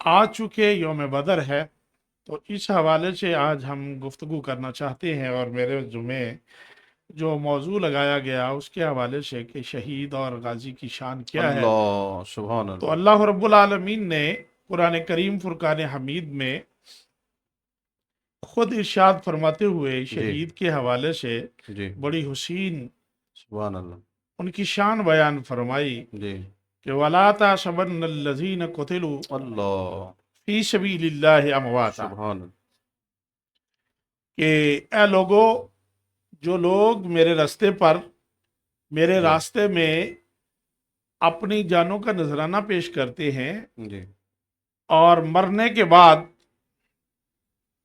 आ चुके यौम बदर है, तो इस हवाले से आज हम गुफ्तगू करना चाहते हैं। और मेरे जुमे जो मौजू लगाया गया उसके हवाले से कि शहीद और गाजी की शान क्या है। अल्लाह सुभान तो अल्लाह। अल्लाह रब्बुल आलमीन ने कुरान करीम फुरकान हमीद में खुद इरशाद फरमाते हुए जी शहीद के हवाले से जी बड़ी हुसीन सुभान अल्लाह। उनकी शान बयान फरमाई जी कि वला तहसबन्नल्लज़ीन कुतिलू अल्लाह फी सबीलिल्लाहि अमवाता, सुभान कि ए लोगो, जो लोग मेरे रास्ते पर, मेरे जी रास्ते में अपनी जानों का नजराना पेश करते हैं जी और मरने के बाद,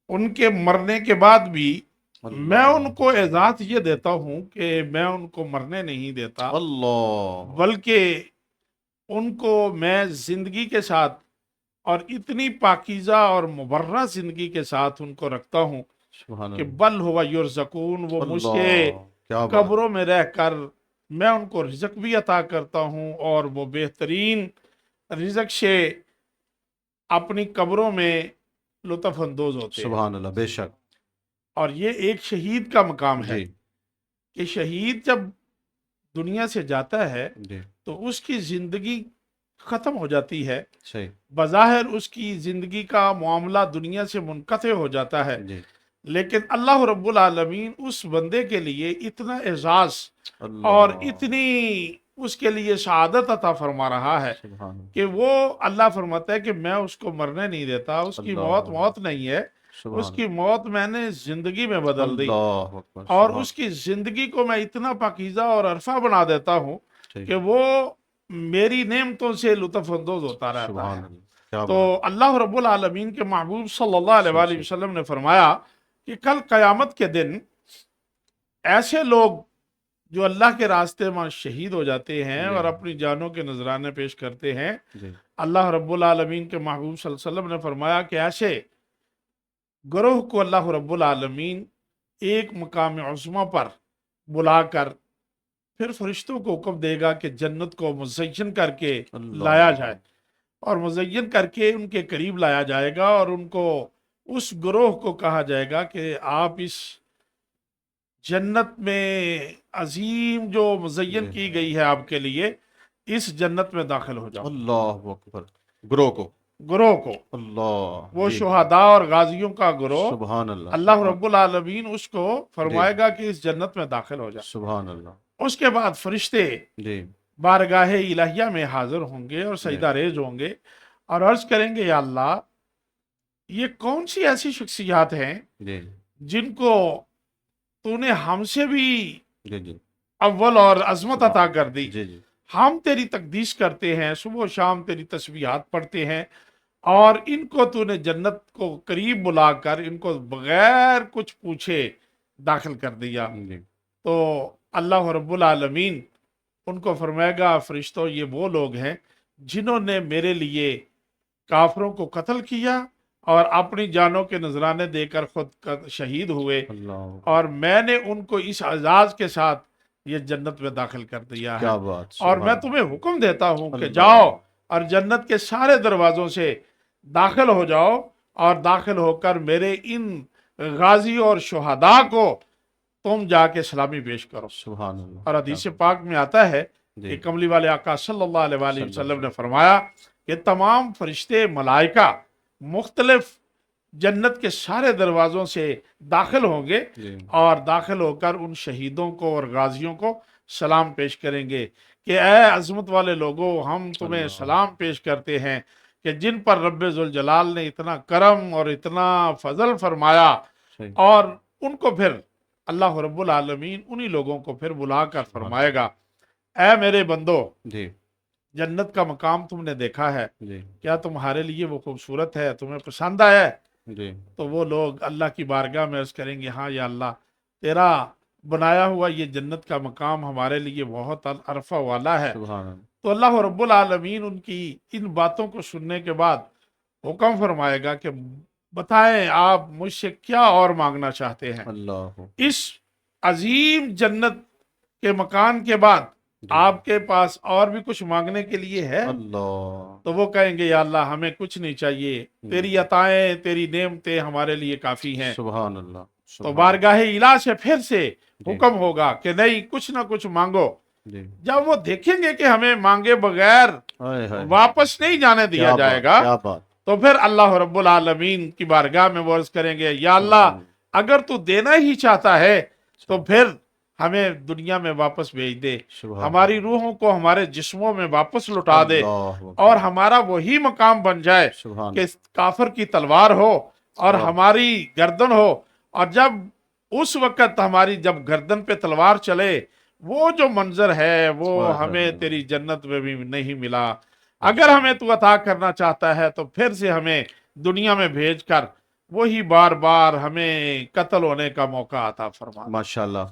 उनके मरने के बाद भी मैं अल्लाह उनको एजाज ये देता हूं कि मैं उनको मरने नहीं देता, अल्लाह बल्कि उनको मैं जिंदगी के साथ और इतनी पाकीज़ा और मुबर्रा जिंदगी के साथ उनको रखता हूं सुभान कि अल्लाह बल हुआ युरज़कून, वो मुझसे अल्लाह क्या बात। कब्रों में रहकर मैं उनको रिज़्क भी अता करता हूं और वो बेहतरीन रिज़्क से अपनी कब्रों में लुत्फ़ अंदोज होते हैं। सुभान अल्लाह बेशक। और ये एक शहीद का मकाम है जी कि शहीद जब दुनिया से जाता है जी तो उसकी ज़िंदगी ख़त्म हो जाती है। सही। बज़ाहिर उसकी ज़िंदगी का मामला दुनिया से मुनक़ते हो जाता है, जी लेकिन अल्लाह रब्बुल आलमीन उस बंदे के लिए इतना एजाज़ और अल्लाह इतनी उसके लिए शहादत अता फरमा रहा है सुभान कि वो अल्लाह फरमाता है कि मैं उसको मरने नहीं देता। उसकी मौत अल्लाह मौत नहीं है, सुभान उसकी मौत मैंने जिंदगी में बदल दी अल्लाह अकबर और सुभान। उसकी जिंदगी को मैं इतना पाकीज़ा और अरफा बना देता हूँ ठीक कि वो मेरी नेमतों से लुत्फ़ अंदोज होता रहता सुभान है। अल्लाह क्या तो बात। अल्लाह रब्बुल आलमीन के महबूब सल्लल्लाहु सही अलैहि सही वसल्लम ने फरमाया कि कल क़यामत के दिन ऐसे लोग जो अल्लाह के रास्ते में शहीद हो जाते हैं जी और अपनी जानों के नजराने पेश करते हैं, जी अल्लाह रब्बुल आलमीन के महबूब सल्लल्लाहु अलैहि वसल्लम ने फरमाया कि ऐसे ग्रोह को अल्लाह रब्बुल आलमीन एक मकाम उज़्मा पर बुलाकर फिर फरिश्तों को हुक्म देगा कि जन्नत को मुज़य्यन करके लाया अल्लाह जाए और मुज़य्यन करके उनके करीब लाया जाएगा और उनको उस ग्रोह को कहा जाएगा कि आप इस जन्नत में अजीम जो मुज़य्यन जी की गई है आपके लिए, इस जन्नत में दाखिल हो जाओ। अल्लाह अकबर। ग्रो को ग्रोह को, अल्लाह वो जी शुहदा और गाजियों का ग्रोह, सुभान अल्लाह अल्लाह सुभान। रब्बुल आलमीन उसको जी फरमाएगा कि इस जन्नत में दाखिल हो जा। सुभान अल्लाह। उसके बाद फरिश्ते जी बारगाह इलाहिया में हाजिर होंगे और जी सजदा रेज होंगे और अर्ज करेंगे, या अल्लाह, ये कौन सी ऐसी शख्सियात हैं जी जिनको तूने हमसे भी जी जी अव्वल और अजमत अता सुभान। कर दी। जी जी हम तेरी तकदीस करते हैं, सुबह शाम तेरी तस्बीहात पढ़ते हैं और इनको तूने जन्नत को करीब बुलाकर इनको बगैर कुछ पूछे दाखिल कर दिया। जी तो अल्लाह रब्बुल आलमीन उनको फरमाएगा, फरिश्तों, ये वो लोग हैं जिन्होंने मेरे लिए काफरों को कत्ल किया और अपनी जानों के नजराने देकर खुद शहीद हुए अल्लाह और मैंने उनको इस एजाज के साथ ये जन्नत में दाखिल कर दिया क्या है। बात और मैं सुभान तुम्हें हुक्म देता हूं कि जाओ अल्लाह। और जन्नत के सारे दरवाजों से दाखिल हो जाओ और दाखिल होकर मेरे इन गाजी और शुहदा को तुम जाके सलामी पेश करो। सुभान अल्लाह और क्या हदीस बात। पाक में आता है जी कि कमली वाले आका सल्लल्लाहु अलैहि वसल्लम ने सल्लल्लाहु फरमाया कि तमाम फरिश्ते मलाइका मुख्तलिफ जन्नत के सारे दरवाज़ों से दाखिल होंगे जी और दाखिल होकर उन शहीदों को और गाजियों को सलाम पेश करेंगे कि ए अज़मत वाले लोगों, हम तुम्हें अल्लाह सलाम पेश करते हैं कि जिन पर रब्बे जुल जलाल ने इतना करम और इतना फजल फरमाया। सही और उनको फिर अल्लाह रब्बुल आलमीन उन्हीं लोगों को फिर बुलाकर सुभान फरमाएगा, ए मेरे बंदो, जी जन्नत का मकाम तुमने देखा है, जी क्या तुम्हारे लिए वो खूबसूरत है, तुम्हें पसंद आया है? जी तो वो लोग अल्लाह की बारगाह में अर्ज करेंगे, हाँ या अल्लाह, तेरा बनाया हुआ ये जन्नत का मकाम हमारे लिए बहुत अरफा वाला है। सुभान तो अल्लाह रब्बुल आलमीन उनकी इन बातों को सुनने के बाद हुक्म फरमाएगा कि बताएं आप मुझसे क्या और मांगना चाहते हैं। अल्लाह इस अजीम जन्नत के मकान के बाद آپ کے پاس اور بھی کچھ مانگنے کے لیے ہے؟ اللہ تو وہ کہیں گے یا اللہ ہمیں کچھ نہیں چاہیے، تیری عطائیں تیری نعمتیں ہمارے لیے کافی ہیں۔ سبحان اللہ تو سبحان بارگاہ الہ سے پھر سے جی۔ حکم ہوگا کہ نہیں کچھ نہ کچھ مانگو۔ جی جب وہ دیکھیں گے کہ ہمیں مانگے بغیر ہائے ہائے واپس نہیں جانے دیا کیا جائے بات گا، کیا بات تو پھر اللہ رب العالمین کی بارگاہ میں وہ عرض کریں گے یا اللہ اگر تو دینا ہی چاہتا ہے تو پھر ہمیں دنیا میں واپس بھیج دے، سبحان ہماری روحوں کو ہمارے جسموں میں واپس لوٹا دے، اللہ اور ہمارا وہی مقام بن جائے سبحان کہ کافر کی تلوار ہو اور سبحان ہماری گردن ہو، اور جب اس وقت ہماری جب گردن پہ تلوار چلے وہ جو منظر ہے وہ ہمیں تیری جنت میں بھی نہیں ملا۔ اگر ہمیں تو عطا کرنا چاہتا ہے تو پھر سے ہمیں دنیا میں بھیج کر وہی بار بار ہمیں قتل ہونے کا موقع عطا فرما۔ ماشاءاللہ